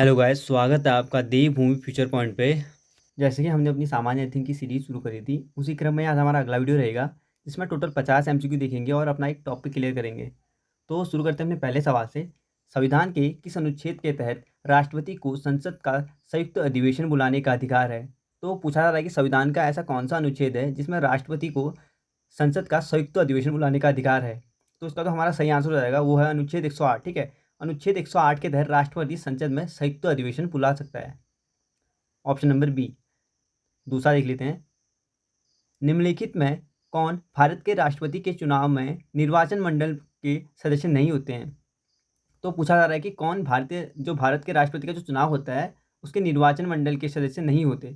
Hello guys, स्वागत है आपका देवभूमि फ्यूचर पॉइंट पे। जैसे कि हमने अपनी सामान्य अर्थिंग की सीरीज शुरू करी थी, उसी क्रम में आज हमारा अगला वीडियो रहेगा जिसमें टोटल 50 एमसीक्यू देखेंगे और अपना एक टॉपिक क्लियर करेंगे। तो शुरू करते हैं अपने पहले सवाल से। संविधान के किस अनुच्छेद के तहत राष्ट्रपति को संसद का संयुक्त अधिवेशन बुलाने का अधिकार है? तो पूछा जा रहा है कि संविधान का ऐसा कौन सा अनुच्छेद है जिसमें राष्ट्रपति को संसद का संयुक्त अधिवेशन बुलाने का अधिकार है? तो इसका तो हमारा सही आंसर हो जाएगा, वो है अनुच्छेद 108। ठीक है, अनुच्छेद 108 के तहत राष्ट्रपति संसद में संयुक्त अधिवेशन बुला सकता है। Option number B. दूसरा देख लेते हैं। निम्नलिखित में कौन भारत के राष्ट्रपति के चुनाव में निर्वाचन मंडल के सदस्य नहीं होते हैं? तो पूछा जा रहा है कि कौन भारत के राष्ट्रपति का जो चुनाव होता है उसके निर्वाचन मंडल के सदस्य नहीं होते।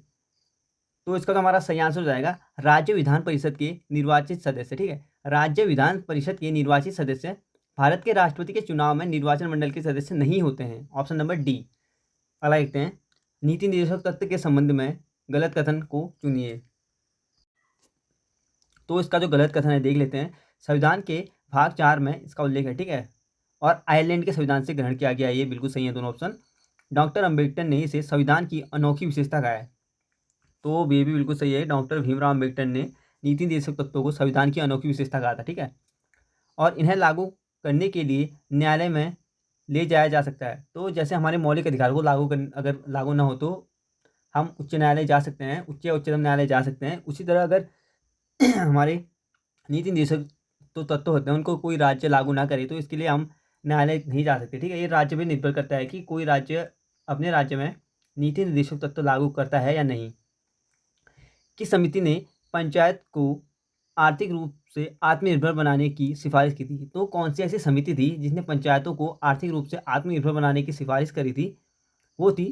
तो इसका तो हमारा सही आंसर हो जाएगा राज्य विधान परिषद के निर्वाचित सदस्य। ठीक है, राज्य विधान परिषद के निर्वाचित सदस्य भारत के राष्ट्रपति के चुनाव में निर्वाचन मंडल के सदस्य नहीं होते हैं। Option number D. अगला देखते हैं। नीति निर्देशक तत्व के संबंध में गलत कथन को चुनिए। तो इसका जो गलत कथन है देख लेते हैं। संविधान के भाग 4 में इसका उल्लेख है। ठीक है, और आयरलैंड के संविधान से ग्रहण किया गया। ये बिल्कुल सही है दोनों ऑप्शन। डॉक्टर अम्बेडकर ने इसे संविधान की अनोखी विशेषता कहा है। तो ये भी बिल्कुल सही है। डॉक्टर भीमराव अम्बेडकर ने नीति निर्देशक तत्वों को संविधान की अनोखी विशेषता कहा था। ठीक है, और इन्हें लागू करने के लिए न्यायालय में ले जाया जा सकता है। तो जैसे हमारे मौलिक अधिकार को अगर लागू ना हो तो हम उच्च न्यायालय जा सकते हैं, उच्चतम न्यायालय जा सकते हैं। उसी तरह अगर हमारे नीति निर्देशक तो तत्व होते हैं उनको कोई राज्य लागू ना करे तो इसके लिए हम न्यायालय नहीं जा सकते। ठीक है, ये राज्य पे निर्भर करता है कि कोई राज्य अपने राज्य में नीति निर्देशक तत्व लागू करता है या नहीं। किस समिति ने पंचायत को आर्थिक रूप से आत्मनिर्भर बनाने की सिफारिश की थी? तो कौन सी ऐसी समिति थी जिसने पंचायतों को आर्थिक रूप से आत्मनिर्भर बनाने की सिफारिश करी थी? वो थी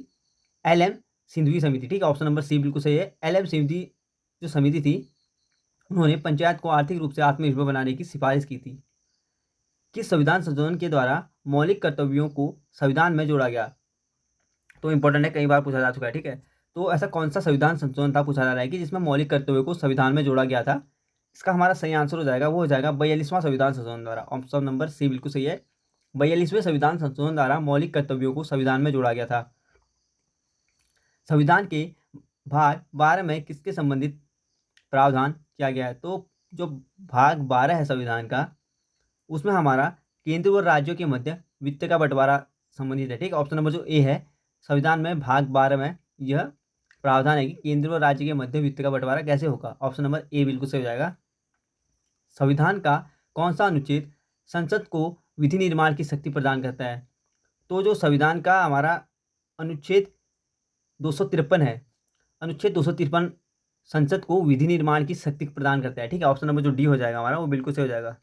एल.एम. सिंघवी समिति। ठीक है, ऑप्शन नंबर सी बिल्कुल सही है। एल.एम. सिंघवी जो समिति थी उन्होंने पंचायत को आर्थिक रूप से आत्मनिर्भर बनाने की सिफारिश की थी। किस संविधान संशोधन के द्वारा मौलिक कर्तव्यों को संविधान में जोड़ा गया? तो इंपॉर्टेंट है, कई बार पूछा जा चुका है। ठीक है, तो ऐसा कौन सा संविधान संशोधन था पूछा जा रहा है कि जिसमें मौलिक कर्तव्यों को संविधान में जोड़ा गया था? इसका हमारा सही आंसर हो जाएगा, वो हो जाएगा 42वां संविधान संशोधन द्वारा। ऑप्शन नंबर सी बिल्कुल सही है। 42वें संविधान संशोधन द्वारा मौलिक कर्तव्यों को संविधान में जोड़ा गया था। संविधान के भाग 12 में किसके संबंधित प्रावधान किया गया है? तो जो भाग 12 है संविधान का उसमें हमारा केंद्र व राज्यों के मध्य वित्त का बंटवारा संबंधित है। ठीक है, ऑप्शन नंबर जो ए है संविधान में भाग 12 में यह प्रावधान है कि केंद्र व राज्य के मध्य वित्त का बंटवारा कैसे होगा। ऑप्शन नंबर ए बिल्कुल सही हो जाएगा। संविधान का कौन सा अनुच्छेद संसद को विधि निर्माण की शक्ति प्रदान करता है? तो जो संविधान का हमारा अनुच्छेद 253 है, अनुच्छेद 253 संसद को विधि निर्माण की शक्ति प्रदान करता है। ठीक है, ऑप्शन नंबर जो डी हो जाएगा हमारा वो बिल्कुल सही हो जाएगा।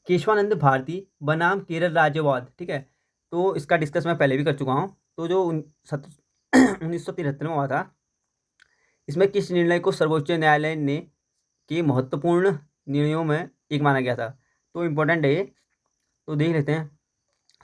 केशवानंद भारती बनाम केरल राज्यवाद। ठीक है, तो इसका डिस्कस मैं पहले भी कर चुका हूँ। तो जो 1973 में हुआ था इसमें किस निर्णय को सर्वोच्च न्यायालय ने के महत्वपूर्ण निर्णयों में एक माना गया था? तो इम्पोर्टेंट है ये, तो देख लेते हैं।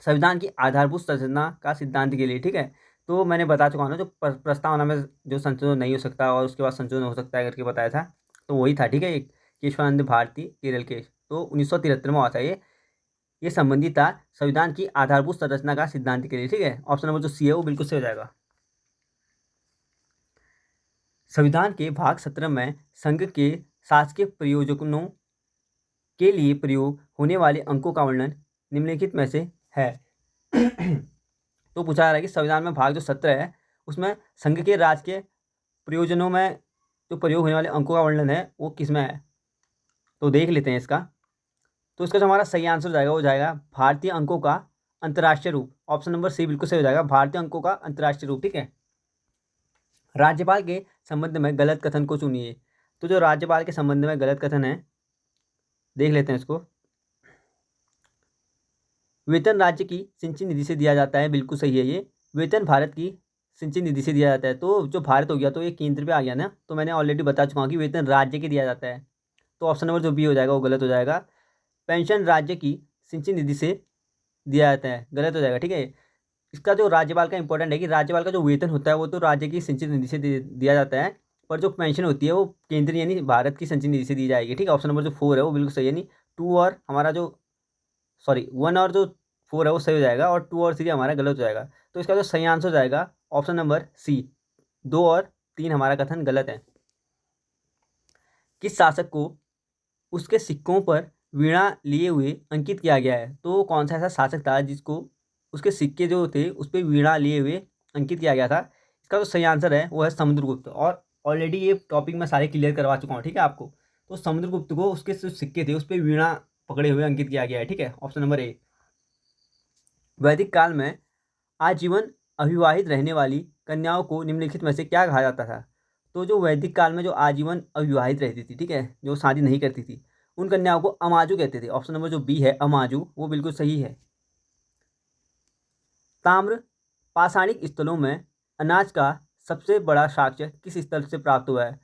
संविधान की आधारभूत संरचना का सिद्धांत के लिए। ठीक है, तो मैंने बता चुका हूँ ना, जो प्रस्तावना में जो संशोधन नहीं हो सकता और उसके बाद संशोधन हो सकता है करके बताया था, तो वही था। ठीक है, एक केशवानंद भारती केरल केस, तो 1973 में हुआ था ये संबंधित था संविधान की आधारभूत संरचना का सिद्धांत के लिए। ठीक है, ऑप्शन नंबर जो सी है वो बिल्कुल सही हो जाएगा। संविधान के भाग 17 में संघ के शासकीय प्रयोजनों के लिए प्रयोग होने वाले अंकों का वर्णन निम्नलिखित में से है। तो पूछा जा रहा है कि संविधान में भाग जो 17 है उसमें संघ के राजकीय प्रयोजनों में जो प्रयोग होने वाले अंकों का वर्णन है वो किस में है? तो देख लेते हैं इसका। तो इसका जो हमारा सही आंसर हो जाएगा वो जाएगा भारतीय अंकों का अंतर्राष्ट्रीय रूप। ऑप्शन नंबर सी बिल्कुल सही हो जाएगा, भारतीय अंकों का अंतर्राष्ट्रीय रूप। ठीक है, राज्यपाल के संबंध में गलत कथन को चुनिए। तो जो राज्यपाल के संबंध में गलत कथन है देख लेते हैं इसको। वेतन राज्य की सिंचित निधि से दिया जाता है, बिल्कुल सही है ये। वेतन भारत की सिंचित निधि से दिया जाता है। तो जो भारत हो गया तो ये केंद्र पे आ गया ना, तो मैंने ऑलरेडी बता चुका हूँ कि वेतन राज्य के दिया जाता है। तो ऑप्शन नंबर जो बी हो जाएगा वो गलत हो जाएगा। पेंशन राज्य की सिंचित निधि से दिया जाता है, गलत हो जाएगा। ठीक है, इसका जो राज्यपाल का इंपॉर्टेंट है कि राज्यपाल का जो वेतन होता है वो तो राज्य की सिंचित निधि से दिया जाता है, पर जो पेंशन होती है वो केंद्रीय यानी भारत की सिंचित निधि से दी जाएगी। ठीक है, ऑप्शन नंबर जो 4 है वो बिल्कुल सही है। यानी 2 और हमारा जो 1 और जो 4 है वो सही हो जाएगा और 2 और 3 हमारा गलत हो जाएगा। तो इसका जो सही आंसर हो जाएगा ऑप्शन नंबर सी, 2 और 3 हमारा कथन गलत है। किस शासक को उसके सिक्कों पर वीणा लिए हुए अंकित किया गया है? तो कौन सा ऐसा शासक था जिसको उसके सिक्के जो थे उस पर वीणा लिए हुए अंकित किया गया था? इसका जो सही आंसर है वो है समुद्रगुप्त। और ऑलरेडी ये टॉपिक मैं सारे क्लियर करवा चुका हूँ, ठीक है आपको। तो समुद्रगुप्त को उसके जो सिक्के थे उस पर वीणा पकड़े हुए अंकित किया गया है, ठीक है। Option number A. वैदिक काल में आजीवन अविवाहित रहने वाली कन्याओं को निम्नलिखित में से क्या कहा जाता था? तो जो वैदिक काल में जो आजीवन अविवाहित रहती थी, ठीक है, जो शादी नहीं करती थी, उन कन्याओं को अमाजु कहते थे। ऑप्शन नंबर जो बी है अमाजु, वो बिल्कुल सही है। ताम्र पाषाणिक स्थलों में अनाज का सबसे बड़ा साक्ष्य किस स्थल से प्राप्त हुआ है?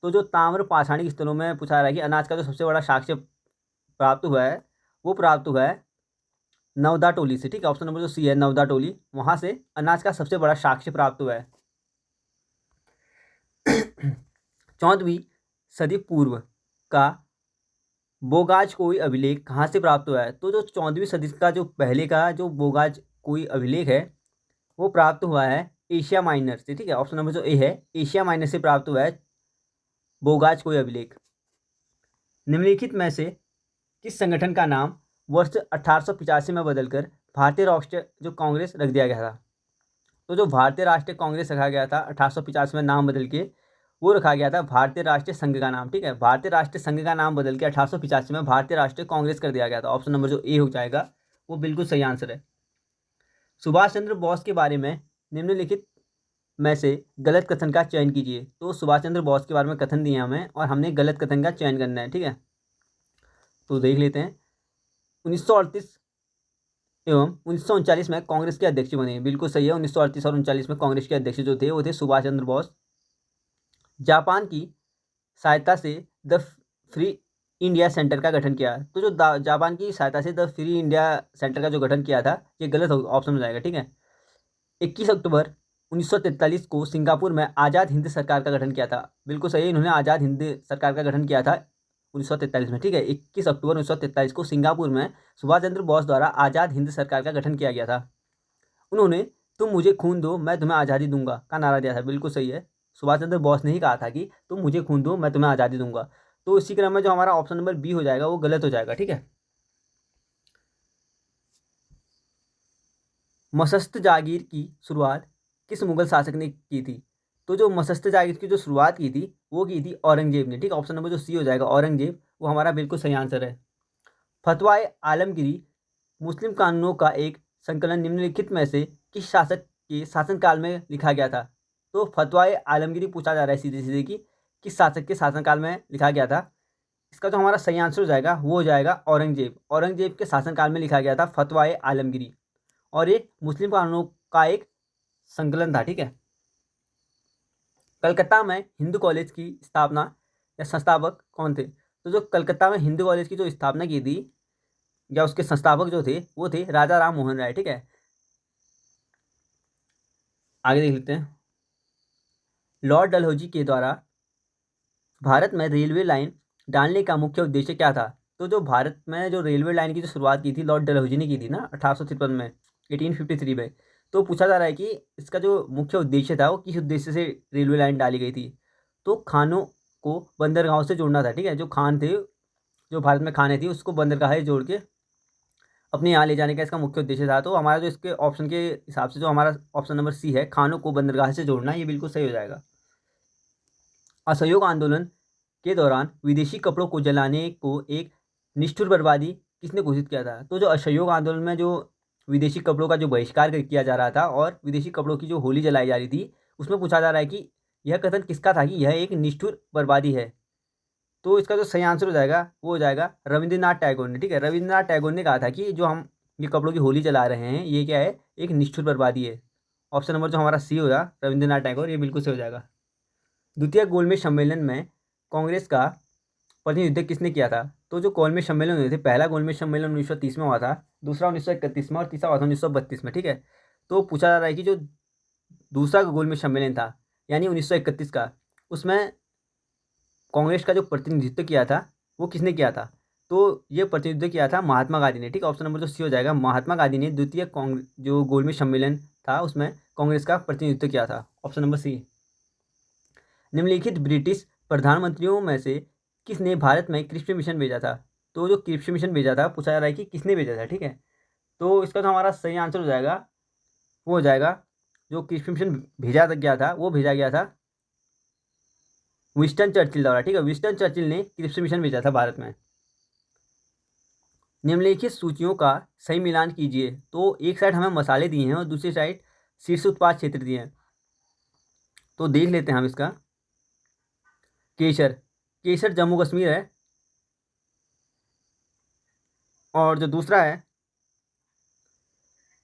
तो जो ताम्र पाषाणिक स्थलों में पूछा रहा है कि अनाज का जो सबसे बड़ा साक्ष्य प्राप्त हुआ है वो प्राप्त हुआ है नवदा टोली से, ठीक है। ऑप्शन नंबर जो सी है नवदा टोली, वहां से अनाज का सबसे बड़ा साक्ष्य प्राप्त हुआ है। 14वीं सदी पूर्व का बोगाज कोई अभिलेख कहाँ से प्राप्त हुआ है? तो जो 14वीं सदी का जो पहले का जो बोगाज कोई अभिलेख है वो प्राप्त हुआ है एशिया माइनर से, ठीक है। ऑप्शन नंबर जो ए है एशिया माइनर से प्राप्त हुआ है बोगाज कोई अभिलेख। निम्नलिखित में से किस संगठन का नाम वर्ष 1885 में बदलकर भारतीय राष्ट्रीय जो कांग्रेस रख दिया गया था? तो जो भारतीय राष्ट्रीय कांग्रेस रखा गया था 1885 में नाम बदल के, वो रखा गया था भारतीय राष्ट्रीय संघ का नाम, ठीक है। भारतीय राष्ट्रीय संघ का नाम बदल के 1885 में भारतीय राष्ट्रीय कांग्रेस कर दिया गया था। ऑप्शन नंबर जो ए हो जाएगा वो बिल्कुल सही आंसर है। सुभाष चंद्र बोस के बारे में निम्नलिखित में से गलत कथन का चयन कीजिए। तो सुभाष चंद्र बोस के बारे में कथन दिए हमें और हमने गलत कथन का चयन करना है, ठीक है। तो देख लेते हैं। 1938 एवं 1939 में कांग्रेस के अध्यक्ष बने, बिल्कुल सही है। 1938 और 1939 में कांग्रेस के अध्यक्ष जो थे वो थे सुभाष चंद्र बोस। जापान की सहायता से द फ्री इंडिया सेंटर का गठन किया। तो जो जापान की सहायता से द फ्री इंडिया सेंटर का जो गठन किया था ये गलत ऑप्शन हो जाएगा, ठीक है। 21 अक्टूबर 1943 को सिंगापुर में आज़ाद हिंद सरकार का गठन किया था, बिल्कुल सही है। इन्होंने आज़ाद हिंद सरकार का गठन किया था 1943 में, ठीक है। 21 अक्टूबर 1943 को सिंगापुर में सुभाष चंद्र बोस द्वारा आज़ाद हिंद सरकार का गठन किया गया था। उन्होंने तुम मुझे खून दो मैं तुम्हें आज़ादी दूंगा का नारा दिया था, बिल्कुल सही है। सुभाष चंद्र बोस ने ही कहा था कि तुम मुझे खून दो मैं तुम्हें आज़ादी दूंगा। तो इसी क्रम में जो हमारा ऑप्शन नंबर बी हो जाएगा वो गलत हो जाएगा, ठीक है। मसस्त जागीर की शुरुआत किस मुगल शासक ने की थी? तो जो मसस्त जागीर की जो शुरुआत की थी वो की थी औरंगजेब ने, ठीक है। ऑप्शन नंबर जो सी हो जाएगा औरंगजेब, वो हमारा बिल्कुल सही आंसर है। फतवाए आलमगिरी मुस्लिम कानूनों का एक संकलन निम्नलिखित में से किस शासक के शासनकाल में लिखा गया था? तो फतवाए आलमगिरी पूछा जा रहा है सीधे सीधे कि किस शासक के शासनकाल में लिखा गया था। इसका जो हमारा सही आंसर हो जाएगा वो हो जाएगा औरंगजेब। औरंगजेब के शासनकाल में लिखा गया था फतवाए आलमगिरी और ये मुस्लिम कानूनों का एक संकलन था, ठीक है। कलकत्ता में हिंदू कॉलेज की स्थापना या संस्थापक कौन थे? तो जो कलकत्ता में हिंदू कॉलेज की जो स्थापना की थी या उसके संस्थापक जो थे वो थे राजा राम मोहन राय, ठीक है। आगे देख लेते हैं। लॉर्ड डलहौजी के द्वारा भारत में रेलवे लाइन डालने का मुख्य उद्देश्य क्या था? तो जो भारत में जो रेलवे लाइन की जो शुरुआत की थी लॉर्ड डलहौजी ने की थी ना 1853 में, 1853 में। तो पूछा जा रहा है कि इसका जो मुख्य उद्देश्य था वो किस उद्देश्य से रेलवे लाइन डाली गई थी? तो खानों को बंदरगाहों से जोड़ना था, ठीक है। जो खान थे, जो भारत में खाने थी उसको बंदरगाह से जोड़ के अपने यहाँ ले जाने का इसका मुख्य उद्देश्य था। तो हमारा जो इसके ऑप्शन के हिसाब से जो हमारा ऑप्शन नंबर सी है खानों को बंदरगाह से जोड़ना, ये बिल्कुल सही हो जाएगा। असहयोग आंदोलन के दौरान विदेशी कपड़ों को जलाने को एक निष्ठुर बर्बादी किसने घोषित किया था? तो जो असहयोग आंदोलन में जो विदेशी कपड़ों का जो बहिष्कार किया जा रहा था और विदेशी कपड़ों की जो होली जलाई जा रही थी उसमें पूछा जा रहा है कि यह कथन किसका था कि यह एक निष्ठुर बर्बादी है? तो इसका जो सही आंसर हो जाएगा वो हो जाएगा रविंद्रनाथ टैगोर ने, ठीक है। रविंद्रनाथ टैगोर ने कहा था कि जो हम ये कपड़ों की होली जला रहे हैं ये क्या है, एक निष्ठुर बर्बादी है। ऑप्शन नंबर जो हमारा सी होगा रविंद्रनाथ टैगोर, ये बिल्कुल सही हो जाएगा। द्वितीय गोलमेज सम्मेलन में कांग्रेस का प्रतिनिधित्व किसने किया था? तो जो गोलमेज सम्मेलन हुए थे, पहला गोलमेज सम्मेलन 1930 में हुआ था, दूसरा 1931 में और तीसरा हुआ था 1932 में, ठीक है। तो पूछा जा रहा है कि जो दूसरा गोलमेज सम्मेलन था यानी 1931 का, उसमें कांग्रेस का जो प्रतिनिधित्व किया था वो किसने किया था? तो ये प्रतिनिधित्व किया था महात्मा गांधी ने, ठीक है। ऑप्शन नंबर जो सी हो जाएगा, महात्मा गांधी ने द्वितीय कांग्रेस जो गोलमेज सम्मेलन था उसमें कांग्रेस का प्रतिनिधित्व किया था। Option number C. निम्नलिखित ब्रिटिश प्रधानमंत्रियों में से किसने भारत में कृषि मिशन भेजा था? तो जो कृषि मिशन भेजा था, पूछा जा रहा है कि किसने भेजा था, ठीक है। तो इसका जो हमारा सही आंसर हो जाएगा वो हो जाएगा, जो कृषि मिशन भेजा गया था वो भेजा गया था विंस्टन चर्चिल द्वारा, ठीक है। विंस्टन चर्चिल ने कृषि मिशन भेजा था भारत में। निम्नलिखित सूचियों का सही मिलान कीजिए। तो एक साइड हमें मसाले दिए हैं और दूसरी साइड शीर्ष उत्पाद क्षेत्र दिए हैं। तो देख लेते हैं हम इसका। केसर, केसर जम्मू कश्मीर है। और जो दूसरा है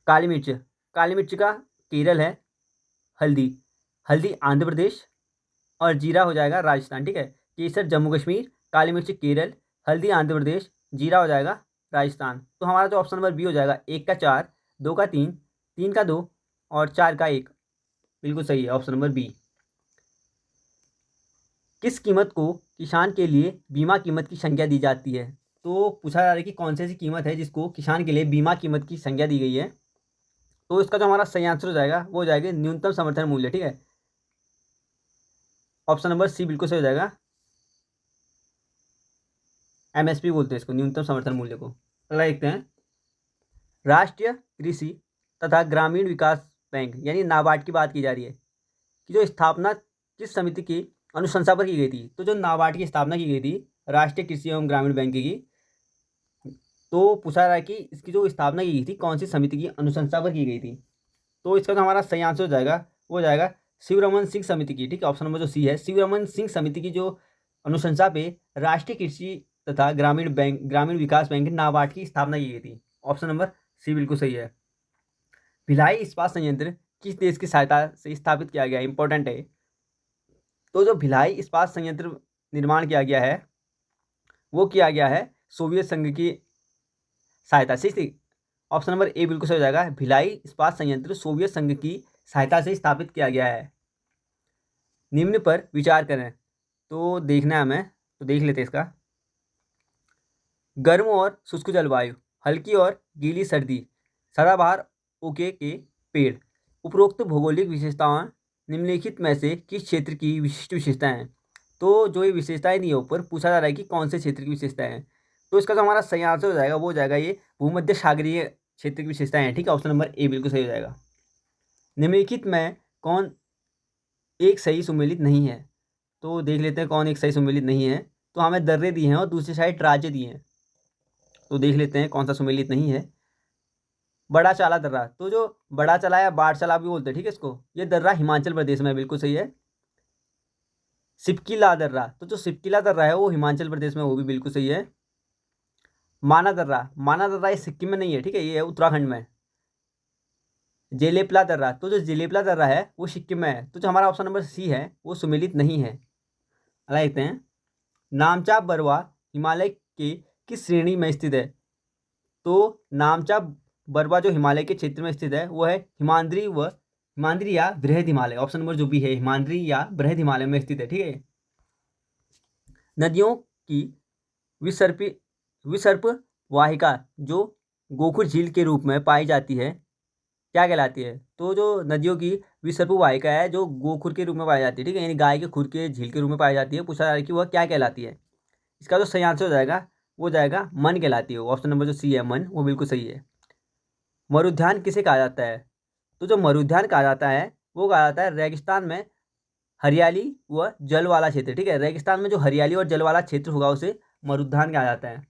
काली मिर्च, काली मिर्च का केरल है। हल्दी, हल्दी आंध्र प्रदेश। और जीरा हो जाएगा राजस्थान, ठीक है। केसर जम्मू कश्मीर, काली मिर्च केरल, हल्दी आंध्र प्रदेश, जीरा हो जाएगा राजस्थान। तो हमारा जो ऑप्शन नंबर बी हो जाएगा, 1 का 4, 2 का 3, 3 का 2 और 4 का 1, बिल्कुल सही है ऑप्शन नंबर बी। किस कीमत को किसान के लिए बीमा कीमत की संज्ञा दी जाती है? तो पूछा जा रहा है कि कौन सी ऐसी कीमत है जिसको किसान के लिए बीमा कीमत की संज्ञा दी गई है। तो इसका जो हमारा सही आंसर हो जाएगा वो हो जाएगा न्यूनतम समर्थन मूल्य, ठीक है। ऑप्शन नंबर सी बिल्कुल सही हो जाएगा। एमएसपी बोलते हैं इसको, न्यूनतम समर्थन मूल्य को। अगला देखते हैं, राष्ट्रीय कृषि तथा ग्रामीण विकास बैंक यानी नाबार्ड की बात की जा रही है कि जो स्थापना किस समिति की अनुशंसा पर की गई थी? तो जो नाबार्ड की स्थापना की गई थी राष्ट्रीय कृषि एवं ग्रामीण बैंक की, तो पूछा रहा है कि इसकी जो स्थापना की गई थी कौन सी समिति की अनुशंसा पर की गई थी? तो इसका जो हमारा सही आंसर हो जाएगा वो हो जाएगा शिवरमन सिंह समिति की, ठीक है। ऑप्शन नंबर जो सी है, शिवरमन सिंह समिति की जो अनुशंसा पे राष्ट्रीय कृषि तथा ग्रामीण विकास बैंक नाबार्ड की स्थापना की गई थी। ऑप्शन नंबर सी बिल्कुल सही है। भिलाई इस्पात संयंत्र किस देश की सहायता से स्थापित किया गया? इंपॉर्टेंट है। तो जो भिलाई इस्पात संयंत्र निर्माण किया गया है वो किया गया है सोवियत संघ की सहायता से, ठीक। ऑप्शन नंबर ए बिल्कुल सही हो जाएगा, भिलाई इस्पात संयंत्र सोवियत संघ की सहायता से स्थापित किया गया है। निम्न पर विचार करें। तो देखना है हमें, तो देख लेते हैं इसका। गर्म और शुष्क जलवायु, हल्की और गीली सर्दी, सदाबहार ओके के पेड़, उपरोक्त भौगोलिक विशेषताएं निम्नलिखित में से किस क्षेत्र की विशिष्ट विशेषताएं हैं? तो जो ये विशेषताएं दी है ऊपर, पूछा जा रहा है कि कौन से क्षेत्र की विशेषताएं हैं। तो इसका जो हमारा सही आंसर हो जाएगा वो हो जाएगा ये भूमध्य सागरीय क्षेत्र की विशेषताएं हैं, ठीक है। ऑप्शन नंबर ए बिल्कुल सही हो जाएगा। निम्नलिखित में कौन एक सही सुमेलित नहीं है? तो देख लेते हैं कौन एक सही सुमेलित नहीं है। तो हमें दर्रे दिए हैं और दूसरी साइड राज्य दिए हैं। तो देख लेते हैं कौन सा सुमेलित नहीं है। बड़ा चाला दर्रा, तो जो बड़ा चला या बाढ़ चला भी बोलते हैं, ठीक है इसको, ये दर्रा हिमाचल प्रदेश में, बिल्कुल सही है। सिपकीला दर्रा, तो जो सिपकीला दर्रा है वो हिमाचल प्रदेश में, वो भी बिल्कुल सही है। माना दर्रा, माना दर्रा ये सिक्किम में नहीं है, ठीक है, ये है उत्तराखंड में। जेलेपला दर्रा, तो जो जेलेपला दर्रा है वो सिक्किम में है। तो जो हमारा ऑप्शन नंबर सी है वो सुमेलित नहीं है। अगला देखते हैं, नामचा बरवा हिमालय के किस श्रेणी में स्थित है? तो नामचा बरवा जो हिमालय के क्षेत्र में स्थित है वो है हिमाद्री या बृहद हिमालय। ऑप्शन नंबर जो भी है हिमाद्री या बृहद हिमालय में स्थित है, ठीक है। नदियों की विसर्पी विसर्प वाहिका जो गोखुर झील के रूप में पाई जाती है क्या कहलाती है? तो जो नदियों की विसर्प वाहिका है जो गोखुर के रूप में पाई जाती है, ठीक है, यानी गाय के खुर के झील के रूप में पाई जाती है, पूछा जा रहा है कि वह क्या कहलाती है? इसका जो सही आंसर हो जाएगा वो जाएगा मन कहलाती है। ऑप्शन नंबर जो सी है मन, वो बिल्कुल सही है। मरुद्यान किसे कहा जाता है? तो जो मरुद्यान कहा जाता है वो कहा जाता है रेगिस्तान में हरियाली व जल वाला क्षेत्र, ठीक है। रेगिस्तान में जो हरियाली और जल वाला क्षेत्र होगा उसे मरुद्यान कहा जाता है।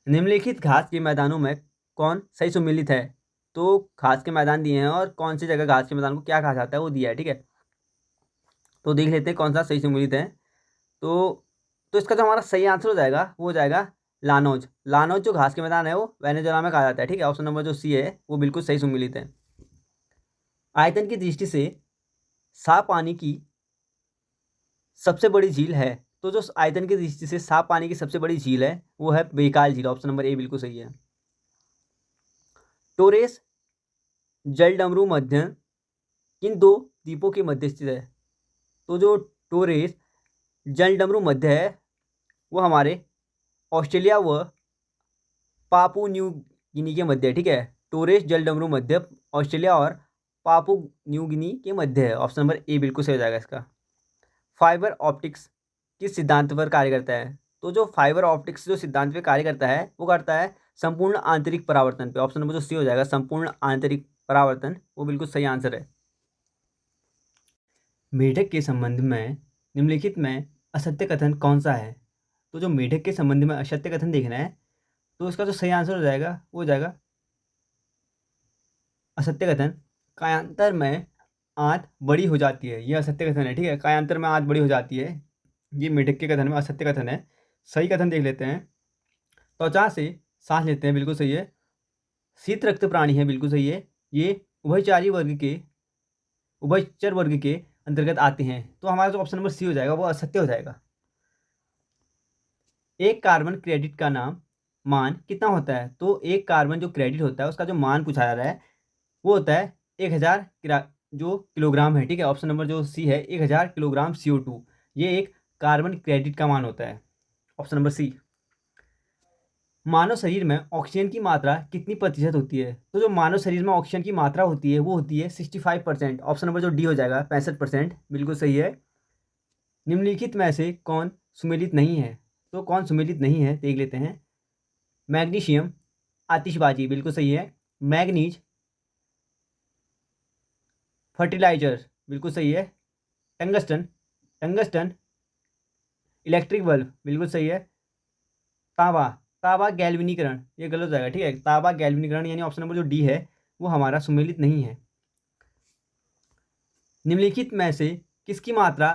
निम्नलिखित घास के मैदानों में कौन सही सुमेलित है? तो घास के मैदान दिए हैं और कौन सी जगह घास के मैदान को क्या कहा जाता है वो दिया है, ठीक है। तो देख लेते हैं कौन सा सही सुमेलित है। तो इसका जो हमारा सही आंसर हो जाएगा वो हो जाएगा लानौज। लानौज जो घास के मैदान है वो वेनेजुएला में कहा जाता है, ठीक है। ऑप्शन नंबर जो सी है वो बिल्कुल सही सुमेलित है। आयतन की दृष्टि से साफ पानी की सबसे बड़ी झील है, तो जो आयतन की दृष्टि से साफ पानी की सबसे बड़ी झील है वो है बेकाल झील। ऑप्शन नंबर ए बिल्कुल सही है। टोरेस जल डमरू मध्य किन दो द्वीपों के मध्य स्थित है? तो जो टोरेस जल डमरू मध्य है वो हमारे ऑस्ट्रेलिया व पापू न्यू गिनी के मध्य है, ठीक है। टोरेस जलडमरू मध्य ऑस्ट्रेलिया और पापू न्यू गिनी के मध्य है। ऑप्शन नंबर ए बिल्कुल सही हो जाएगा इसका। फाइबर ऑप्टिक्स किस सिद्धांत पर कार्य करता है? तो जो फाइबर ऑप्टिक्स जो सिद्धांत पे कार्य करता है वो करता है संपूर्ण आंतरिक परावर्तन पे। ऑप्शन नंबर जो सी हो जाएगा, संपूर्ण आंतरिक परावर्तन, वो बिल्कुल सही आंसर है। मेढक के संबंध में निम्नलिखित में असत्य कथन कौन सा है? तो जो मेढक के संबंध में असत्य कथन देखना है तो इसका जो सही आंसर हो जाएगा वो हो जाएगा असत्य कथन, कायांतर में आंत बड़ी हो जाती है। यह असत्य कथन है, ठीक है। कायांतर में आंत बड़ी हो जाती है, ये मेढक के कथन में असत्य कथन है। सही कथन देख लेते हैं। त्वचा से सांस लेते हैं, बिल्कुल सही है। शीत रक्त प्राणी है, बिल्कुल सही है। ये उभयचर वर्ग के अंतर्गत आते हैं। तो हमारा जो ऑप्शन नंबर सी हो जाएगा वो असत्य हो जाएगा। एक कार्बन क्रेडिट का मान कितना होता है? तो एक कार्बन जो क्रेडिट होता है उसका जो मान पूछा जा रहा है वो होता है 1000 जो किलोग्राम है, ठीक है। ऑप्शन नंबर जो सी है 1000 किलोग्राम CO2, ये एक कार्बन क्रेडिट का मान होता है। ऑप्शन नंबर सी। मानव शरीर में ऑक्सीजन की मात्रा कितनी प्रतिशत होती है? तो जो मानव शरीर में ऑक्सीजन की मात्रा होती है वो होती है 65%। ऑप्शन नंबर जो डी हो जाएगा 65%, बिल्कुल सही है। निम्नलिखित में से कौन सुमेलित नहीं है? तो कौन सुमेलित नहीं है देख लेते हैं। मैग्नीशियम आतिशबाजी, बिल्कुल सही है। मैग्नीज फर्टिलाइजर, बिल्कुल सही है। टंगस्टन इलेक्ट्रिक बल्ब, बिल्कुल सही है। तांबा तांबा गैल्वेनीकरण, ये गलत हो जाएगा, ठीक है। तांबा गैल्वेनीकरण यानी ऑप्शन नंबर जो डी है वो हमारा सुमेलित नहीं है। निम्नलिखित में से किसकी मात्रा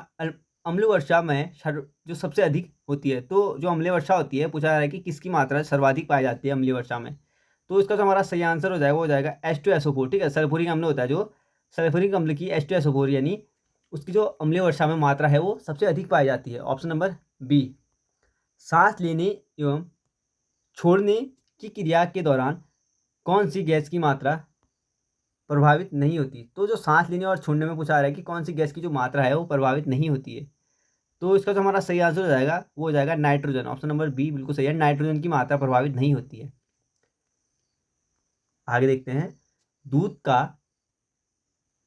अम्ल वर्षा में जो सबसे अधिक होती है? तो जो अम्लीय वर्षा होती है पूछा जा रहा है कि किसकी मात्रा सर्वाधिक पाई जाती है अम्लीय वर्षा में? तो इसका जो हमारा सही आंसर हो जाएगा वो हो जाएगा H2SO4, ठीक है। सल्फ्यूरिक अम्ल होता है, जो सल्फ्यूरिक अम्ल की H2SO4 यानी उसकी जो अम्लीय वर्षा में मात्रा है वो सबसे अधिक पाई जाती है। Option number B. सांस लेने एवं छोड़ने की क्रिया के दौरान कौन सी गैस की मात्रा प्रभावित नहीं होती? तो जो सांस लेने और छोड़ने में पूछा जा रहा है कि कौन सी गैस की जो मात्रा है वो प्रभावित नहीं होती है, तो इसका जो हमारा सही आंसर हो जाएगा वो हो जाएगा नाइट्रोजन। ऑप्शन नंबर बी बिल्कुल सही है, नाइट्रोजन की मात्रा प्रभावित नहीं होती है। आगे देखते हैं। दूध का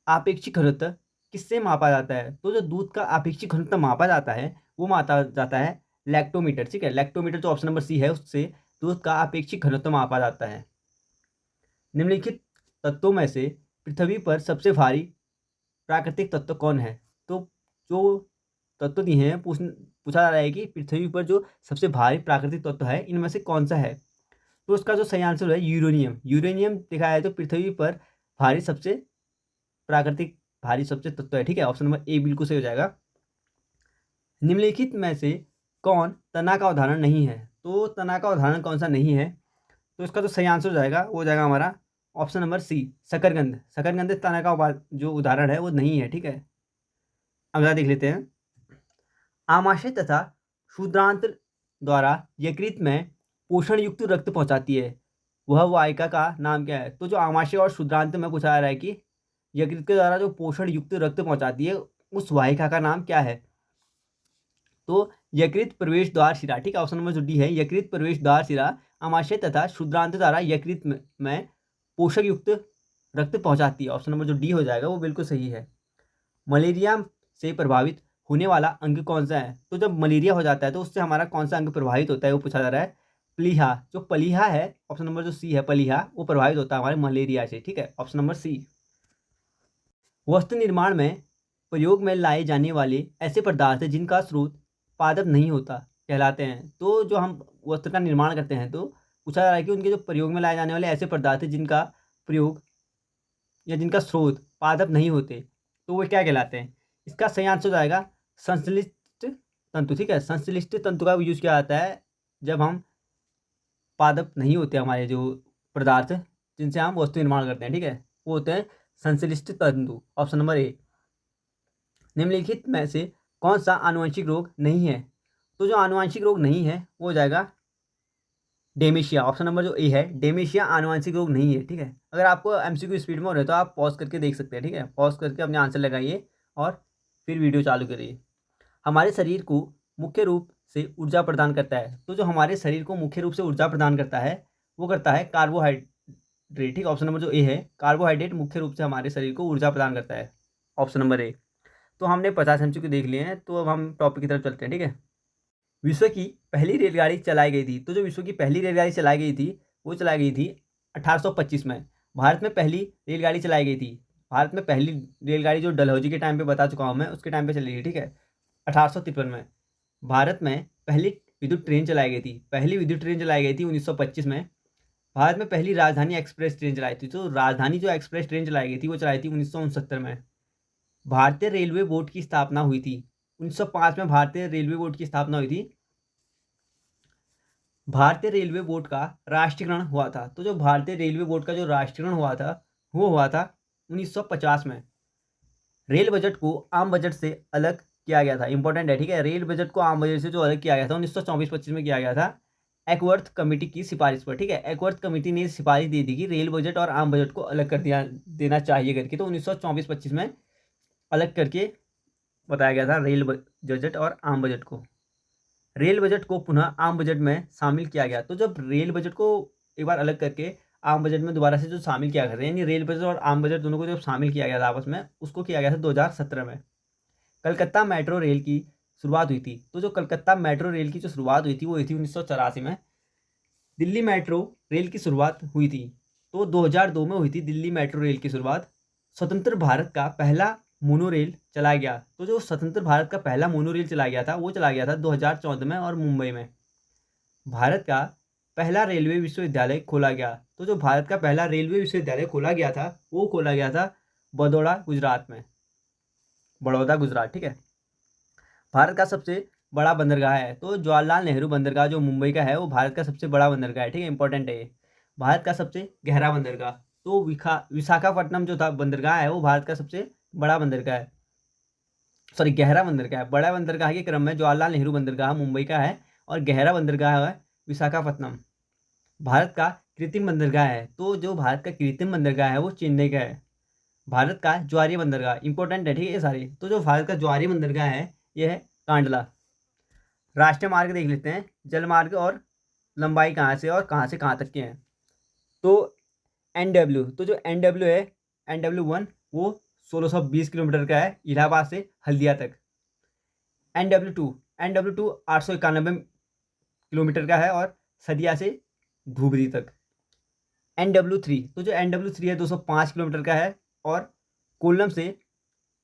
आपेक्षिक घनत्व किससे मापा जाता है? तो जो दूध का आपेक्षिक घनत्व मापा जाता है वो मापा जाता है लैक्टोमीटर, ठीक है। लैक्टोमीटर जो ऑप्शन नंबर सी है उससे दूध का आपेक्षिक घनत्व मापा जाता है। निम्नलिखित तत्वों में से पृथ्वी पर सबसे भारी प्राकृतिक तत्व कौन है? तो जो तत्व दिए हैं पूछा जा रहा है कि पृथ्वी पर जो सबसे भारी प्राकृतिक तत्व है इनमें से कौन सा है? तो उसका जो सही आंसर है यूरेनियम। यूरेनियम देखा जाए तो पृथ्वी पर भारी सबसे प्राकृतिक भारी सबसे तत्व है, ठीक है। ऑप्शन नंबर ए बिल्कुल सही हो जाएगा। निम्नलिखित में से कौन तना का उदाहरण नहीं है? तो तना का उदाहरण कौन सा नहीं है? तो इसका जो सही आंसर हो जाएगा वो हो जाएगा हमारा ऑप्शन नंबर सी, शकरकंद। शकरकंद तना का जो उदाहरण है वो नहीं है, ठीक है। अगला देख लेते हैं। आमाशय तथा क्षुद्रांत द्वारा यकृत में पोषण युक्त रक्त पहुंचाती है, वह वाहिका का नाम क्या है? तो जो आमाशय और क्षुद्रांत में पूछा जा रहा है कि यकृत के द्वारा जो पोषण युक्त रक्त पहुंचाती है उस वाहिका का नाम क्या है? तो यकृत प्रवेश द्वार शिरा, ठीक है। ऑप्शन नंबर जो डी है यकृत प्रवेश द्वार शिरा आमाशय तथा क्षुद्रांत द्वारा यकृत में पोषक युक्त रक्त पहुंचाती है। ऑप्शन नंबर जो डी हो जाएगा वो बिल्कुल सही है। मलेरिया से प्रभावित होने वाला अंग कौन सा है? तो जब मलेरिया हो जाता है तो उससे हमारा कौन सा अंग प्रभावित होता है वो पूछा जा रहा है। प्लीहा, जो प्लीहा है ऑप्शन नंबर जो सी है प्लीहा, वो प्रभावित होता है हमारे मलेरिया से, ठीक है। Option number C. वस्त्र निर्माण में प्रयोग में लाए जाने वाले ऐसे पदार्थ जिनका स्रोत पादप नहीं होता कहलाते हैं। तो जो हम वस्त्र का निर्माण करते हैं तो पूछा जा रहा है कि उनके जो प्रयोग में लाए जाने वाले ऐसे पदार्थ जिनका प्रयोग या जिनका स्रोत पादप नहीं होते तो वो क्या कहलाते हैं? इसका सही आंसर हो जाएगा संश्लिष्ट तंतु, ठीक है। संश्लिष्ट तंतु का यूज किया जाता है जब हम पादप नहीं होते हमारे जो पदार्थ जिनसे हम वस्तु निर्माण करते हैं, ठीक है, वो होते हैं संश्लिष्ट तंतु। Option number A. निम्नलिखित में से कौन सा आनुवंशिक रोग नहीं है? तो जो आनुवंशिक रोग नहीं है वो हो जाएगा डेमेशिया। ऑप्शन नंबर जो ए है डेमेशिया आनुवंशिक रोग नहीं है, ठीक है। अगर आपको एमसीक्यू स्पीड में हो रहे तो आप पॉज करके देख सकते हैं, ठीक है। पॉज करके अपने आंसर लगाइए और फिर वीडियो चालू करिए। हमारे शरीर को मुख्य रूप से ऊर्जा प्रदान करता है। तो जो हमारे शरीर को मुख्य रूप से ऊर्जा प्रदान करता है वो करता है कार्बोहाइड्रेट। ठीक, ऑप्शन नंबर जो ए है, कार्बोहाइड्रेट मुख्य रूप से हमारे शरीर को ऊर्जा प्रदान करता है, ऑप्शन नंबर ए। तो हमने 50 MCQ देख लिए हैं, तो अब हम टॉपिक की तरफ चलते हैं। ठीक है, विश्व की पहली रेलगाड़ी चलाई गई थी। तो जो विश्व की पहली रेलगाड़ी चलाई गई थी वो चलाई गई थी 1825 में। भारत में पहली रेलगाड़ी चलाई गई थी। भारत में पहली रेलगाड़ी जो डलहौजी के टाइम पे बता चुका हूँ मैं, उसके टाइम पे चली गई। ठीक है, 1853 में। भारत में पहली विद्युत ट्रेन चलाई गई थी। पहली विद्युत ट्रेन चलाई गई थी 1925 में। भारत में पहली राजधानी एक्सप्रेस ट्रेन चलाई थी। तो राजधानी जो एक्सप्रेस ट्रेन चलाई गई थी वो चलाई थी 1969 में। भारतीय रेलवे बोर्ड की स्थापना हुई थी 1905 में। भारतीय रेलवे बोर्ड की स्थापना हुई थी। भारतीय रेलवे बोर्ड का राष्ट्रीयकरण हुआ था। तो जो भारतीय रेलवे बोर्ड का जो राष्ट्रीयकरण हुआ था वो हुआ था 1950 में। रेल बजट को आम बजट से अलग किया गया था, इंपॉर्टेंट है। ठीक है, रेल बजट को आम बजट से जो अलग किया गया था 1924-25 में किया गया था एकवर्थ कमेटी की सिफारिश पर। ठीक है, एकवर्थ कमेटी ने सिफारिश दी थी कि रेल बजट और आम बजट को अलग कर देना चाहिए करके। तो 1924-25 में अलग करके बताया गया था रेल बजट और आम बजट को। रेल बजट को पुनः आम बजट में शामिल किया गया। तो जब रेल बजट को एक बार अलग करके आम बजट में दोबारा से जो शामिल किया गया था, यानी रेल बजट और आम बजट दोनों को जब शामिल किया गया था आपस में, उसको किया गया था 2017 में। कलकत्ता मेट्रो रेल की शुरुआत हुई थी। तो जो कलकत्ता मेट्रो रेल की जो शुरुआत हुई थी वो हुई थी 1984 में। दिल्ली मेट्रो रेल की शुरुआत हुई थी तो 2002 में हुई थी दिल्ली मेट्रो रेल की शुरुआत। स्वतंत्र भारत का पहला मोनो रेल चलाया गया। तो जो स्वतंत्र भारत का पहला मोनो रेल चलाया गया था वो चलाया गया था 2014 में और मुंबई में। भारत का पहला रेलवे विश्वविद्यालय खोला गया। तो जो भारत का पहला रेलवे विश्वविद्यालय खोला गया था वो खोला गया था बड़ौदा गुजरात में, बड़ौदा गुजरात। ठीक है, भारत का सबसे बड़ा बंदरगाह है। तो जवाहरलाल नेहरू बंदरगाह जो मुंबई का है वो भारत का सबसे बड़ा बंदरगाह है। ठीक है, इंपॉर्टेंट है ये। भारत का सबसे गहरा बंदरगाह, तो विशाखापट्टनम जो था बंदरगाह है वो भारत का सबसे बड़ा बंदरगाह है, सॉरी गहरा बंदरगाह है। बड़ा बंदरगाह के क्रम में जवाहरलाल नेहरू बंदरगाह मुंबई का है और गहरा बंदरगाह है विशाखापट्टनम। भारत का कृत्रिम बंदरगाह है। तो जो भारत का कृत्रिम बंदरगाह है वो चेन्नई का है। भारत का ज्वारीय बंदरगाह, इंपॉर्टेंट है। ठीक है, ये सारी। तो जो भारत का ज्वारीय बंदरगाह है ये है कांडला। राष्ट्रीय मार्ग देख लेते हैं, जल मार्ग और लंबाई कहाँ से कहाँ तक के हैं। तो NW, तो जो NW है, NW1 वो 1620 किलोमीटर का है इलाहाबाद से हल्दिया तक। NW2 891 किलोमीटर का है और सदिया से धूबरी तक। NW3, तो जो NW3 है 205 किलोमीटर का है और कोल्लम से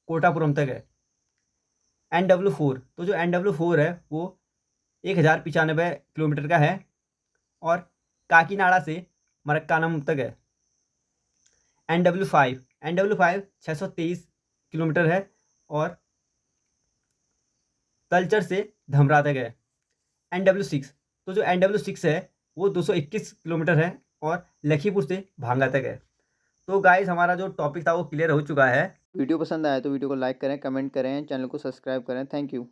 कोटापुरम तक है। NW4, तो जो NW4 है वो 1095 किलोमीटर का है और काकीनाडा से मरक्कानम तक है। NW5 623 किलोमीटर है और तलचर से धमरा तक है। NW6, तो जो NW6 है वो 221 किलोमीटर है और लखीपुर से भांगा तक है। तो गाइस हमारा जो टॉपिक था वो क्लियर हो चुका है। वीडियो पसंद आया तो वीडियो को लाइक करें, कमेंट करें, चैनल को सब्सक्राइब करें। Thank you.